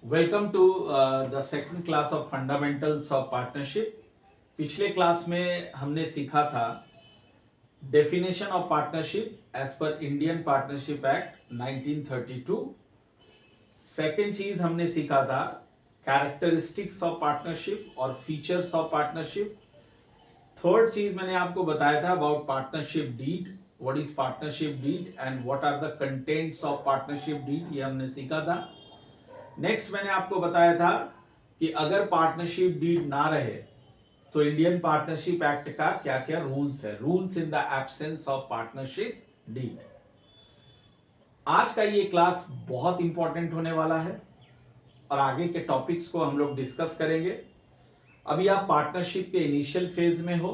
Welcome to the second class of fundamentals of partnership. पिछले class में हमने सीखा था definition of partnership as per Indian Partnership Act 1932। Second चीज हमने सीखा था कैरेक्टरिस्टिक्स ऑफ पार्टनरशिप और फीचर्स ऑफ पार्टनरशिप। थर्ड चीज मैंने आपको बताया था about partnership deed, what is partnership deed and what are the contents of partnership deed, ये हमने सीखा था। नेक्स्ट मैंने आपको बताया था कि अगर पार्टनरशिप डीड ना रहे तो इंडियन पार्टनरशिप एक्ट का क्या क्या रूल्स है, rules in the absence of partnership deed. आज का ये क्लास बहुत इंपॉर्टेंट होने वाला है और आगे के टॉपिक्स को हम लोग डिस्कस करेंगे। अभी आप पार्टनरशिप के इनिशियल फेज में हो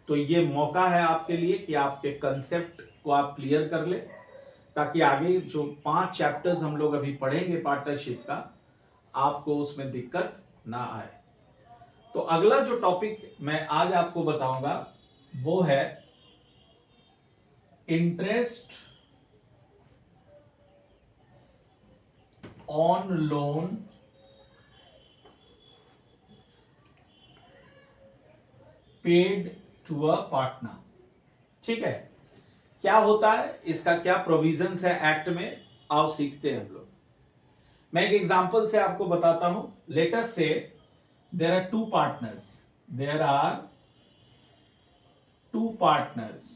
तो ये मौका है आपके लिए कि आपके कंसेप्ट को आप क्लियर कर ले, ताकि आगे जो 5 चैप्टर्स हम लोग अभी पढ़ेंगे पार्टनरशिप का, आपको उसमें दिक्कत ना आए। तो अगला जो टॉपिक मैं आज आपको बताऊंगा वो है interest on loan paid to a partner. ठीक है, क्या होता है, इसका क्या प्रोविजंस है एक्ट में, आओ सीखते हैं हम लोग। मैं एक एग्जांपल से आपको बताता हूं। Let us say there are two partners, there are two partners.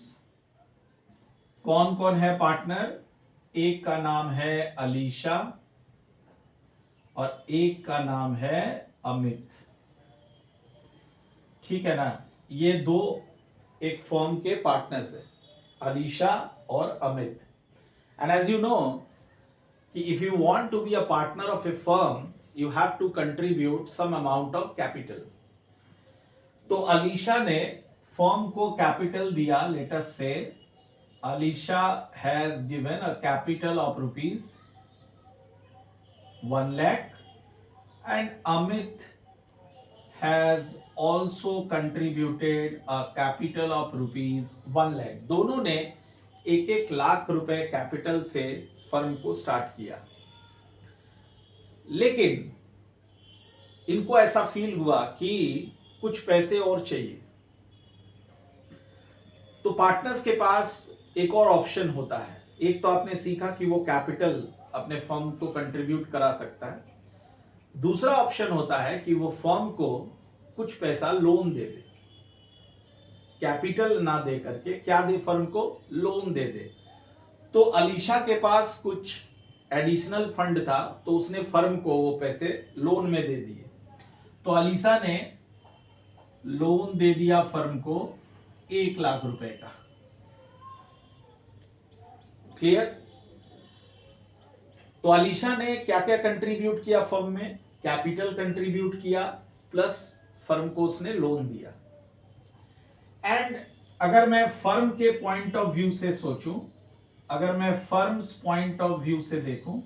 कौन कौन है पार्टनर? एक का नाम है अलीशा और एक का नाम है अमित। ठीक है ना, ये दो एक फर्म के पार्टनर्स है, अलीशा और Amit. And as you know कि if you want to be a partner of a firm you have to contribute some amount of capital. तो अलीशा ने फर्म को कैपिटल दिया। लेट अस से Alisha has given a capital of rupees 1 lakh and Amit has also contributed a capital of rupees 1 lakh। दोनों ने एक एक लाख रुपए कैपिटल से फर्म को स्टार्ट किया, लेकिन इनको ऐसा फील हुआ कि कुछ पैसे और चाहिए। तो पार्टनर्स के पास एक और ऑप्शन होता है। एक तो आपने सीखा कि वो कैपिटल अपने फर्म को कंट्रीब्यूट करा सकता है, दूसरा ऑप्शन होता है कि वो फर्म को कुछ पैसा लोन दे दे, कैपिटल ना दे करके क्या दे, फर्म को लोन दे दे। तो अलीशा के पास कुछ एडिशनल फंड था तो उसने फर्म को वो पैसे लोन में दे दिए। तो अलीशा ने लोन दे दिया फर्म को 1 लाख रुपए का। क्लियर? तो अलीशा ने क्या क्या कंट्रीब्यूट किया फर्म में? कैपिटल कंट्रीब्यूट किया प्लस फर्म को उसने लोन दिया। एंड अगर मैं फर्म के पॉइंट ऑफ व्यू से सोचूं, अगर मैं फर्म्स पॉइंट ऑफ व्यू से देखूं,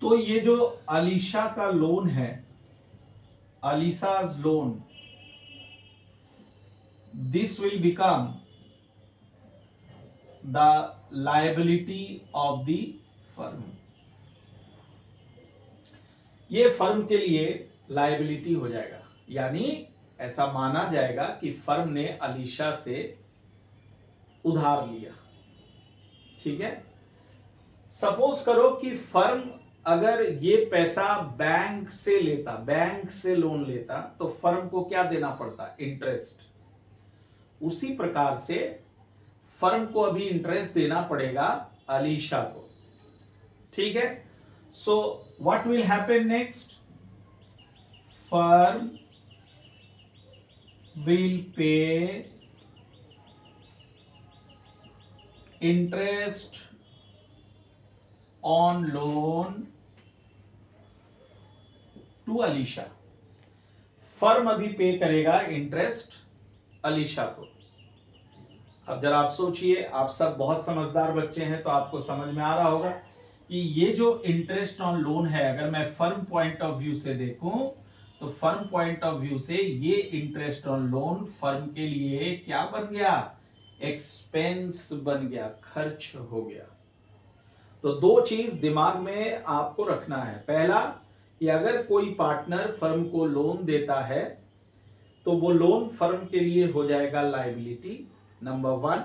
तो ये जो अलीशा का लोन है, Alisha's loan, this will become the liability of the firm। ये फर्म के लिए लायबिलिटी हो जाएगा, यानी ऐसा माना जाएगा कि फर्म ने अलीशा से उधार लिया। ठीक है, सपोज करो कि फर्म अगर ये पैसा बैंक से लेता, बैंक से लोन लेता, तो फर्म को क्या देना पड़ता? इंटरेस्ट। उसी प्रकार से फर्म को अभी इंटरेस्ट देना पड़ेगा अलीशा को। ठीक है, so what will happen next? Firm will pay interest on loan to Alisha. Firm अभी पे करेगा इंटरेस्ट अलीशा को। अब जरा आप सोचिए, आप सब बहुत समझदार बच्चे हैं तो आपको समझ में आ रहा होगा कि ये जो इंटरेस्ट ऑन लोन है, अगर मैं फर्म पॉइंट ऑफ व्यू से देखूं तो फर्म पॉइंट ऑफ व्यू से ये इंटरेस्ट ऑन लोन फर्म के लिए क्या बन गया? एक्सपेंस बन गया, खर्च हो गया। तो दो चीज दिमाग में आपको रखना है। पहला कि अगर कोई पार्टनर फर्म को लोन देता है तो वो लोन फर्म के लिए हो जाएगा लायबिलिटी, नंबर 1।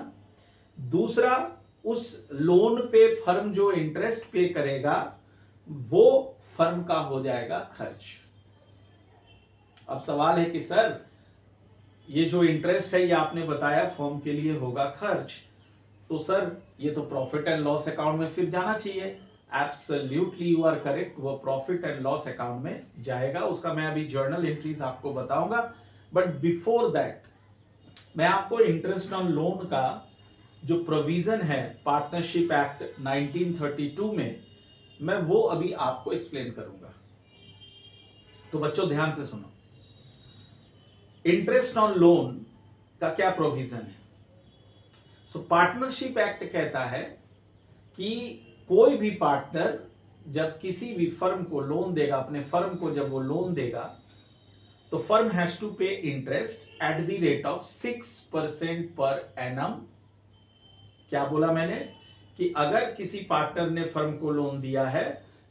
दूसरा, उस लोन पे फर्म जो इंटरेस्ट पे करेगा वो फर्म का हो जाएगा खर्च। अब सवाल है कि सर ये जो इंटरेस्ट है ये आपने बताया फर्म के लिए होगा खर्च, तो सर ये तो प्रॉफिट एंड लॉस अकाउंट में फिर जाना चाहिए। एब्सोल्युटली यू आर करेक्ट, वो प्रॉफिट एंड लॉस अकाउंट में जाएगा। उसका मैं अभी जर्नल एंट्रीज आपको बताऊंगा, बट बिफोर दैट मैं आपको इंटरेस्ट ऑन लोन का जो प्रोविजन है पार्टनरशिप एक्ट 1932 में, मैं वो अभी आपको एक्सप्लेन करूंगा। तो बच्चों ध्यान से सुनो, इंटरेस्ट ऑन लोन का क्या प्रोविजन है। सो पार्टनरशिप एक्ट कहता है कि कोई भी पार्टनर जब किसी भी फर्म को लोन देगा, अपने फर्म को जब वो लोन देगा, तो फर्म हैज टू पे interest at the rate of 6% per annum. क्या बोला मैंने कि अगर किसी पार्टनर ने फर्म को लोन दिया है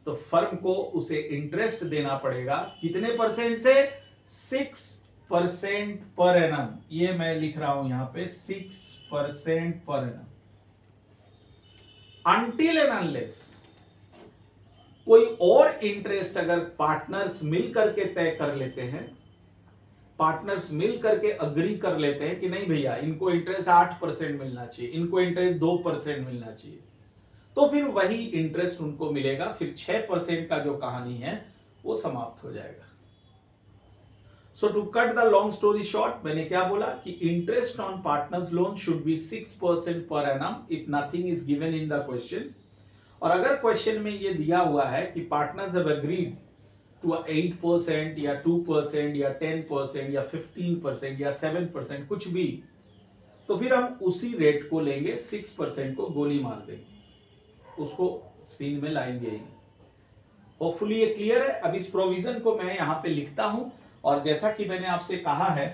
तो फर्म को उसे इंटरेस्ट देना पड़ेगा कितने परसेंट से? 6% पर एनम। ये मैं लिख रहा हूं यहां पे 6% per annum. Until and unless कोई और इंटरेस्ट अगर पार्टनर्स मिल करके तय कर लेते हैं, पार्टनर्स मिल करके अग्री कर लेते हैं कि नहीं भैया इनको इंटरेस्ट 8% मिलना चाहिए, इनको इंटरेस्ट 2% मिलना चाहिए, तो फिर वही इंटरेस्ट उनको मिलेगा। फिर 6% का जो कहानी है वो समाप्त हो जाएगा। So to cut the long story short, मैंने क्या बोला कि interest on partners loan should be 6% per annum if nothing is given in the question. और अगर क्वेश्चन में ये दिया हुआ है कि पार्टनर्स हैव एग्रीड टू 8% या 2% या 10% या 15% या 7%, कुछ भी, तो फिर हम उसी रेट को लेंगे, 6% को गोली मार देंगे, उसको सीन में लाएंगे ही। होपफुली ये क्लियर है। अब इस प्रोविजन को मैं यहां पे लिखता हूं, और जैसा कि मैंने आपसे कहा है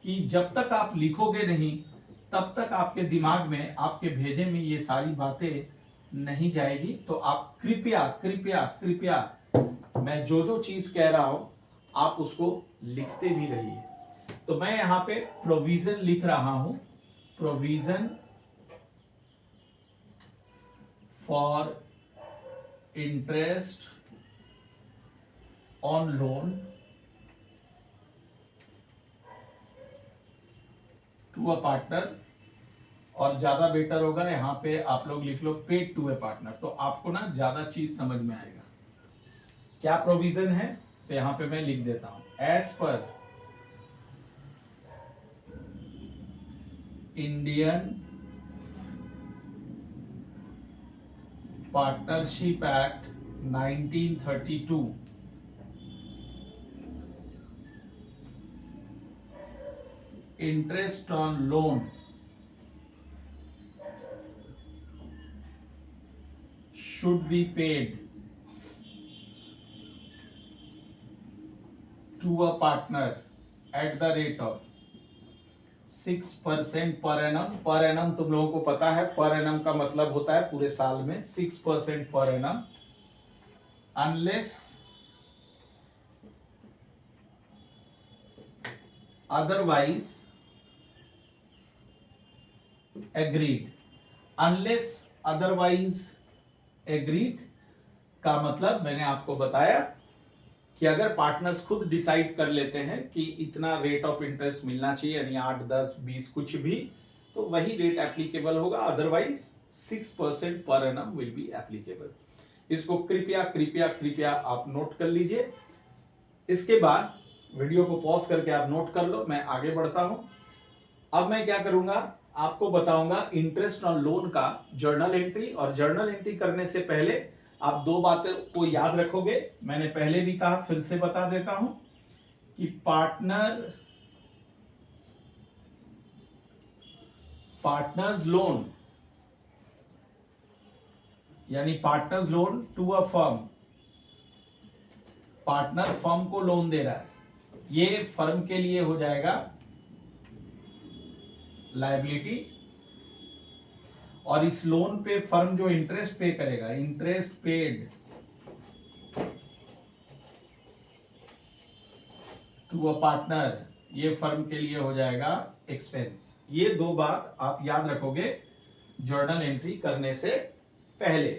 कि जब तक आप लिखोगे नहीं तब तक आपके दिमाग में, आपके भेजे में ये सारी बातें नहीं जाएगी। तो आप कृपया कृपया कृपया मैं जो जो चीज कह रहा हूं आप उसको लिखते भी रहिए। तो मैं यहां पे प्रोविजन लिख रहा हूं, provision for interest on loan to a partner, और ज्यादा बेटर होगा यहां पे आप लोग लिख लो पेड टू ए पार्टनर, तो आपको ना ज्यादा चीज समझ में आएगा। क्या प्रोविजन है तो यहां पे मैं लिख देता हूं, as per Indian Partnership Act 1932, interest on loan should be paid to a partner at the rate of 6% per annum. Per annum तुम लोगों को पता है, पर एनम का मतलब होता है पूरे साल में 6% per annum, unless otherwise agreed. Unless otherwise agreed का मतलब मैंने आपको बताया कि अगर पार्टनर्स खुद डिसाइड कर लेते हैं कि इतना रेट ऑफ इंटरेस्ट मिलना चाहिए, यानी 8, 10, 20 कुछ भी, तो वही रेट एप्लीकेबल होगा, otherwise 6% per annum will be applicable. इसको कृपया कृपया कृपया आप नोट कर लीजिए। इसके बाद वीडियो को पॉज करके आप नोट कर लो, मैं आगे बढ़ता हूं। अब मैं क्या करूंगा, आपको बताऊंगा इंटरेस्ट ऑन लोन का जर्नल एंट्री। और जर्नल एंट्री करने से पहले आप दो बातें को याद रखोगे, मैंने पहले भी कहा, फिर से बता देता हूं कि पार्टनर्स लोन यानी partners loan to a firm, partner firm को लोन दे रहा है, ये फर्म के लिए हो जाएगा लायबिलिटी। और इस लोन पे फर्म जो इंटरेस्ट पे करेगा, interest paid to a partner, ये फर्म के लिए हो जाएगा एक्सपेंस। ये दो बात आप याद रखोगे जर्नल एंट्री करने से पहले,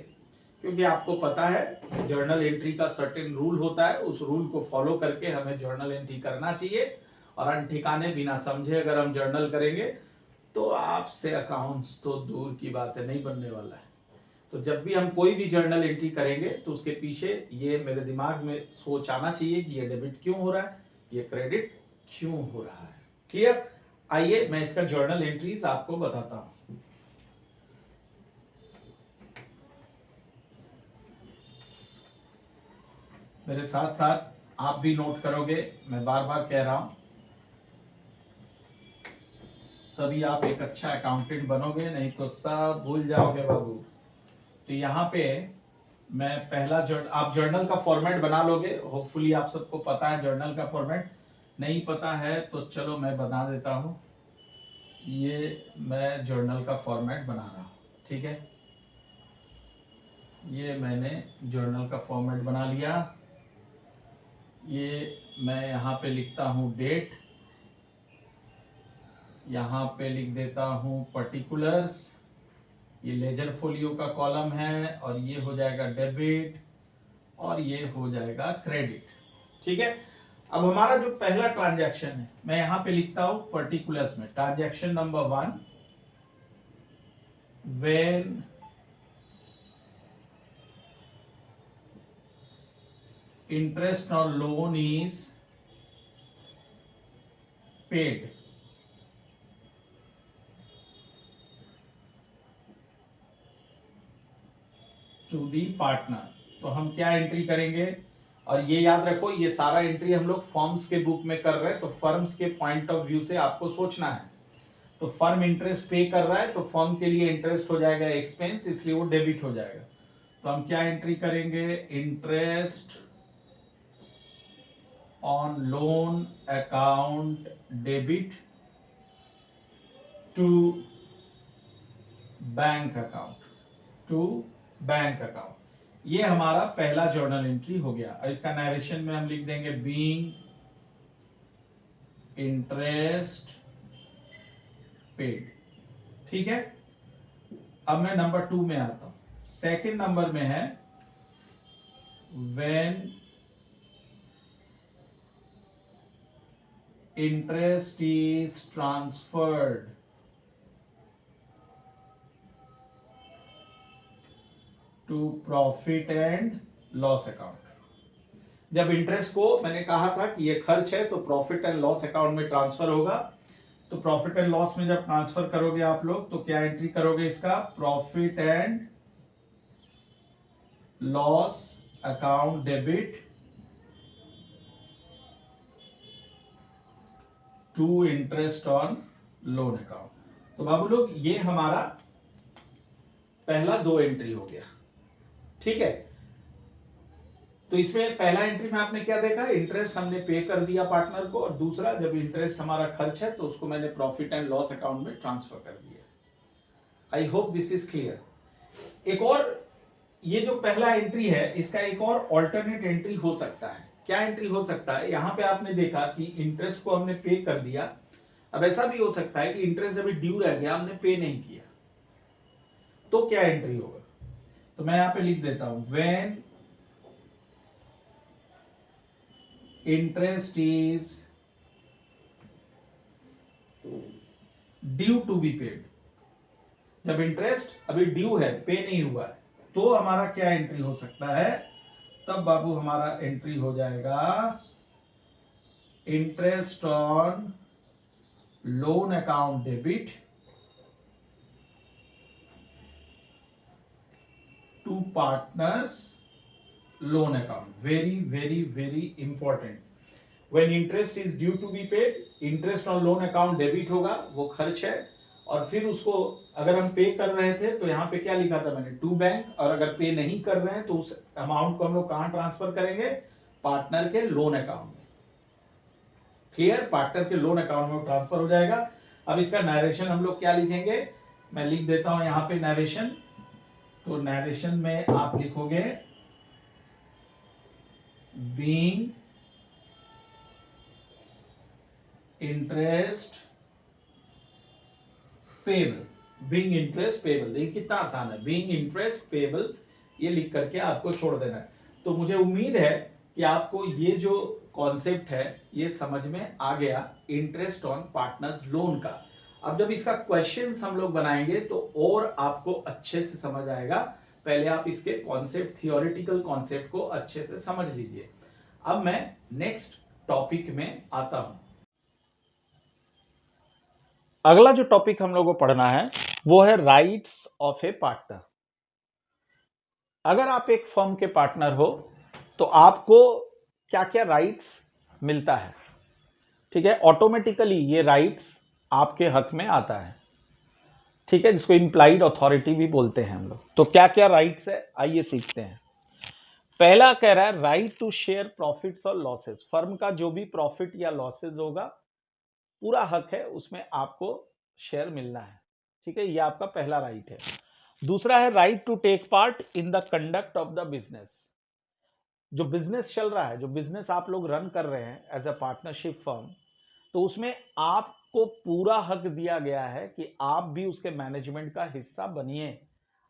क्योंकि आपको पता है जर्नल एंट्री का सर्टेन रूल होता है, उस रूल को फॉलो करके हमें जर्नल एंट्री करना चाहिए। और अनठिकाने बिना समझे अगर हम जर्नल करेंगे तो आपसे अकाउंट्स तो दूर की बात है, नहीं बनने वाला है। तो जब भी हम कोई भी जर्नल एंट्री करेंगे तो उसके पीछे ये मेरे दिमाग में सोच आना चाहिए कि ये डेबिट क्यों हो रहा है, ये क्रेडिट क्यों हो रहा है। क्लियर? आइए मैं इसका जर्नल एंट्रीज आपको बताता हूं। मेरे साथ साथ आप भी नोट करोगे, मैं बार बार कह रहा हूं, तभी आप एक अच्छा अकाउंटेंट बनोगे, नहीं तो सब भूल जाओगे बाबू। तो यहाँ पे मैं पहला आप जर्नल का फॉर्मेट बना लोगे, होपफुली आप सबको पता है जर्नल का फॉर्मेट। नहीं पता है तो चलो मैं बना देता हूँ। ये मैं जर्नल का फॉर्मेट बना रहा हूँ, ठीक है। ये मैंने जर्नल का फॉर्मेट बना लिया। ये मैं यहाँ पे लिखता हूँ डेट, यहाँ पे लिख देता हूँ पर्टिकुलर्स, ये लेजर फोलियो का कॉलम है, और ये हो जाएगा डेबिट, और ये हो जाएगा क्रेडिट, ठीक है। अब हमारा जो पहला ट्रांजैक्शन है, मैं यहां पे लिखता हूं पर्टिकुलर्स में, transaction number 1, when interest on loan is paid to the partner. तो हम क्या एंट्री करेंगे, और ये याद रखो ये सारा एंट्री हम लोग फर्म्स के बुक में कर रहे हैं, तो फर्म्स के पॉइंट ऑफ व्यू से आपको सोचना है। तो फर्म इंटरेस्ट पे कर रहा है तो फर्म के लिए इंटरेस्ट हो जाएगा एक्सपेंस, इसलिए वो डेबिट हो जाएगा। तो हम क्या एंट्री करेंगे, interest on loan account debit to bank account, to bank account. ये हमारा पहला जर्नल एंट्री हो गया। और इसका नरेशन में हम लिख देंगे बीइंग इंटरेस्ट पेड, ठीक है। अब मैं नंबर 2 में आता हूं। सेकंड नंबर में है when interest is transferred to profit and loss account. जब इंटरेस्ट को मैंने कहा था कि ये खर्च है तो प्रॉफिट एंड लॉस अकाउंट में ट्रांसफर होगा, तो प्रॉफिट एंड लॉस में जब ट्रांसफर करोगे आप लोग तो क्या एंट्री करोगे, इसका profit and loss account debit to interest on loan account. तो बाबू लोग ये हमारा पहला 2 एंट्री हो गया, ठीक है। तो इसमें पहला एंट्री में आपने क्या देखा, इंटरेस्ट हमने पे कर दिया पार्टनर को, और दूसरा जब इंटरेस्ट हमारा खर्च है तो उसको मैंने प्रॉफिट एंड लॉस अकाउंट में ट्रांसफर कर दिया। आई होप दिस इज क्लियर। एक और ये जो पहला एंट्री है इसका एक और ऑल्टरनेट एंट्री हो सकता है। क्या एंट्री हो सकता है, यहां पे आपने देखा कि इंटरेस्ट को हमने पे कर दिया। अब ऐसा भी हो सकता है कि इंटरेस्ट अभी ड्यू रह गया, हमने पे नहीं किया, तो क्या एंट्री होगा। तो मैं यहां पे लिख देता हूं when interest is due to be paid. जब इंटरेस्ट अभी ड्यू है, पे नहीं हुआ है, तो हमारा क्या एंट्री हो सकता है, तब बाबू हमारा एंट्री हो जाएगा interest on loan account debit to partners loan account. Very very very important. When interest is due to be paid, interest on loan account debit होगा, वो खर्च है, और फिर उसको अगर हम पे कर रहे थे तो यहां पे क्या लिखा था मैंने, टू बैंक, और अगर पे नहीं कर रहे हैं तो उस अमाउंट को हम लोग कहां ट्रांसफर करेंगे, पार्टनर के लोन अकाउंट में। क्लियर, पार्टनर के लोन अकाउंट में ट्रांसफर हो जाएगा। अब इसका नरेशन हम लोग क्या लिखेंगे, मैं लिख देता हूं यहां पे नरेशन। तो नरेशन में आप लिखोगे being interest payable. Being interest payable, देखिए कितना आसान है, बीइंग इंटरेस्ट पेबल, ये लिख करके आपको छोड़ देना है। तो मुझे उम्मीद है कि आपको ये जो कॉन्सेप्ट है ये समझ में आ गया, इंटरेस्ट ऑन पार्टनर्स लोन का। अब जब इसका क्वेश्चंस हम लोग बनाएंगे तो और आपको अच्छे से समझ आएगा। पहले आप इसके कॉन्सेप्ट, थियोरेटिकल कॉन्सेप्ट को अच्छे से समझ लीजिए। अब मैं नेक्स्ट टॉपिक में आता हूं। अगला जो टॉपिक हम लोगों को पढ़ना है वो है राइट्स ऑफ ए पार्टनर। अगर आप एक फर्म के पार्टनर हो तो आपको क्या क्या राइट्स मिलता है, ठीक है। ऑटोमेटिकली ये राइट्स आपके हक में आता है, ठीक है, जिसको इम्प्लाइड अथॉरिटी भी बोलते हैं हम लोग। तो क्या क्या राइट्स है, आइए सीखते हैं। पहला कह रहा है राइट टू शेयर प्रॉफिट्स और लॉसेस। फर्म का जो भी प्रॉफिट या लॉसेस होगा पूरा हक है उसमें आपको शेयर मिलना है, ठीक है, ये आपका पहला राइट है। दूसरा है right to take part in the conduct of the business. जो बिजनेस चल रहा है, जो बिजनेस आप लोग रन कर रहे हैं एज अ पार्टनरशिप फर्म, तो उसमें आपको पूरा हक दिया गया है कि आप भी उसके मैनेजमेंट का हिस्सा बनिए।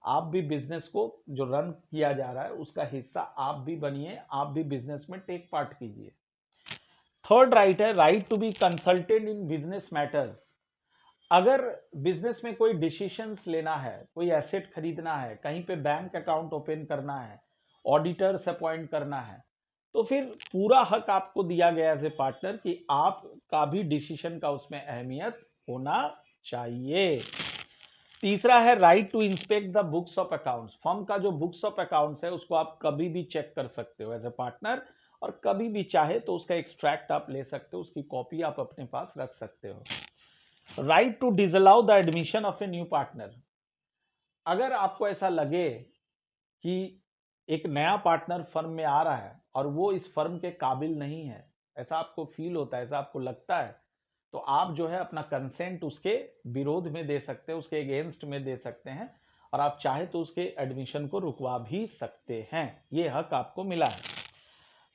आप भी बिजनेस को जो रन किया जा रहा है उसका हिस्सा आप भी बनिए, आप भी बिजनेस में टेक पार्ट कीजिए। थर्ड राइट है right to be consulted in business matters. अगर बिजनेस में कोई डिसीजंस लेना है, कोई एसेट खरीदना है, कहीं पे बैंक अकाउंट ओपन करना है, ऑडिटर्स अपॉइंट करना है, तो फिर पूरा हक आपको दिया गया एज ए पार्टनर कि आपका भी डिसीजन का उसमें अहमियत होना चाहिए। तीसरा है right to inspect the books of accounts. Firm का जो बुक्स ऑफ अकाउंट्स है उसको आप कभी भी चेक कर सकते हो एज ए पार्टनर, और कभी भी चाहे तो उसका एक्सट्रैक्ट आप ले सकते हो, उसकी कॉपी आप अपने पास रख सकते हो। Right to disallow the admission of a new partner. अगर आपको ऐसा लगे कि एक नया पार्टनर फर्म में आ रहा है और वो इस फर्म के काबिल नहीं है, ऐसा आपको फील होता है, ऐसा आपको लगता है, तो आप जो है अपना कंसेंट उसके विरोध में दे सकते हैं, उसके अगेंस्ट में दे सकते हैं, और आप चाहे तो उसके एडमिशन को रुकवा भी सकते हैं। ये हक आपको मिला है।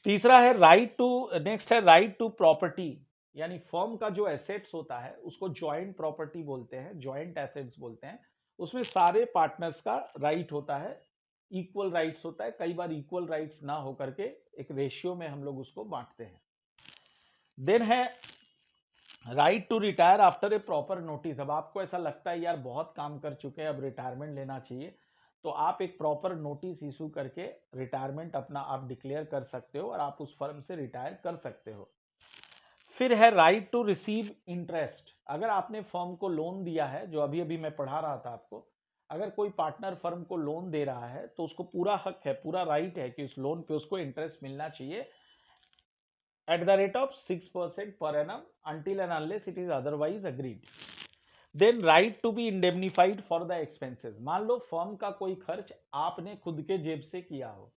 तीसरा है राइट टू, नेक्स्ट है राइट टू प्रॉपर्टी। यानी फर्म का जो एसेट्स होता है उसको जॉइंट प्रॉपर्टी बोलते हैं, जॉइंट एसेट्स बोलते हैं। उसमें सारे पार्टनर्स का राइट होता है, इक्वल राइट्स होता है। कई बार इक्वल राइट्स ना होकर के एक रेशियो में हम लोग उसको बांटते हैं। देन है right to retire after a proper notice. अब आपको ऐसा लगता है यार बहुत काम कर चुके हैं, अब रिटायरमेंट लेना चाहिए, तो आप एक प्रॉपर नोटिस इशू करके रिटायरमेंट अपना आप डिक्लेयर कर सकते हो और आप उस फर्म से रिटायर कर सकते हो। फिर है राइट टू रिसीव इंटरेस्ट। अगर आपने फर्म को लोन दिया है, जो अभी अभी मैं पढ़ा रहा था आपको, अगर कोई पार्टनर फर्म को लोन दे रहा है तो उसको पूरा हक है, पूरा राइट है कि उस लोन पे उसको इंटरेस्ट मिलना चाहिए at the rate of 6% per annum until and unless it is otherwise agreed. Then right to be indemnified for the expenses. मान लो फर्म का कोई खर्च आपने खुद के जेब से किया हो,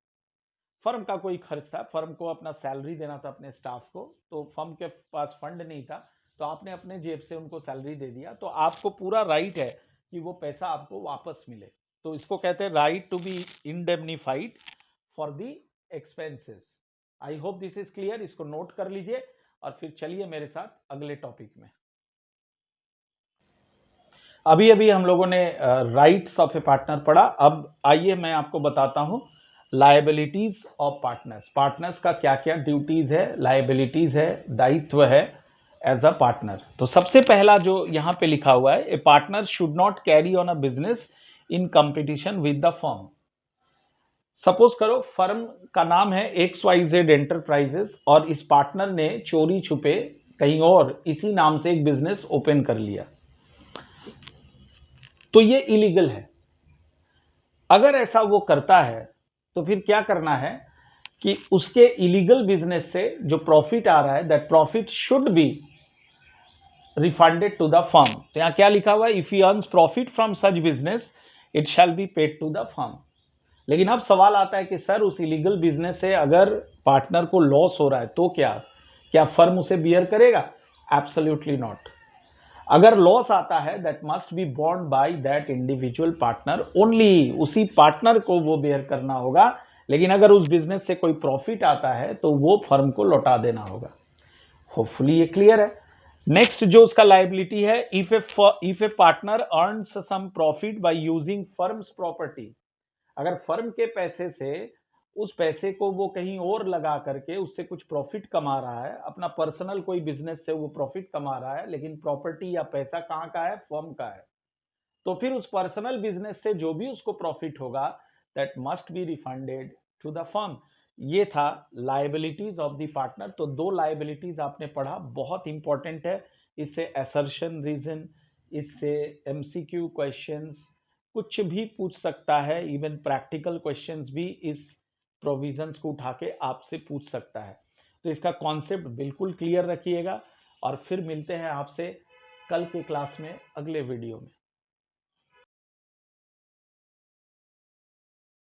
फर्म का कोई खर्च था, फर्म को अपना सैलरी देना था अपने स्टाफ को, तो फर्म के पास फंड नहीं था, तो आपने अपने जेब से उनको सैलरी दे दिया, तो आपको पूरा राइट है कि वो पैसा आपको वापस मिले। तो इसको कहते हैं right to be indemnified for the expenses. I hope this is clear, इसको नोट कर लीजिए और फिर चलिए मेरे साथ अगले टॉपिक में। अभी अभी हम लोगों ने राइट्स ऑफ ए पार्टनर पढ़ा, अब आइए मैं आपको बताता हूं लायबिलिटीज ऑफ पार्टनर्स। पार्टनर्स का क्या क्या ड्यूटीज है, लायबिलिटीज है, दायित्व है एज अ पार्टनर। तो सबसे पहला जो यहां पे लिखा हुआ है, a partner should not carry on a business in competition with the firm. Suppose करो फर्म का नाम है XYZ एंटरप्राइजेस और इस पार्टनर ने चोरी छुपे कहीं और इसी नाम से एक बिजनेस ओपन कर लिया, तो ये इलीगल है। अगर ऐसा वो करता है तो फिर क्या करना है कि उसके इलीगल बिजनेस से जो प्रॉफिट आ रहा है, that profit should be refunded to the firm. तो यहां क्या लिखा हुआ है, if he earns profit from such business it shall be paid to the firm. लेकिन अब सवाल आता है कि सर उस इलीगल बिजनेस से अगर पार्टनर को लॉस हो रहा है तो क्या फर्म उसे बियर करेगा? Absolutely not. अगर लॉस आता है that must be borne by that individual partner only, उसी पार्टनर को वो बेयर करना होगा। लेकिन अगर उस बिजनेस से कोई प्रॉफिट आता है तो वो फर्म को लौटा देना होगा। होपफुली ये क्लियर है। नेक्स्ट जो उसका लायबिलिटी है, if a partner earns some profit by using firm's property, अगर फर्म के पैसे से उस पैसे को वो कहीं और लगा करके उससे कुछ प्रॉफिट कमा रहा है, अपना पर्सनल कोई बिजनेस से वो प्रॉफिट कमा रहा है, लेकिन प्रॉपर्टी या पैसा कहाँ का है, फर्म का है, तो फिर उस पर्सनल बिजनेस से जो भी उसको प्रॉफिट होगा that must be refunded to the firm. ये था लायबिलिटीज ऑफ द पार्टनर। तो दो लायबिलिटीज आपने पढ़ा, बहुत इंपॉर्टेंट है। इससे असर्शन रीजन, इससे एमसीक्यू क्वेश्चंस कुछ भी पूछ सकता है, इवन प्रैक्टिकल क्वेश्चंस भी इस प्रोविजंस को उठा के आपसे पूछ सकता है। तो इसका कॉन्सेप्ट बिल्कुल क्लियर रखिएगा और फिर मिलते हैं आपसे कल के क्लास में अगले वीडियो में।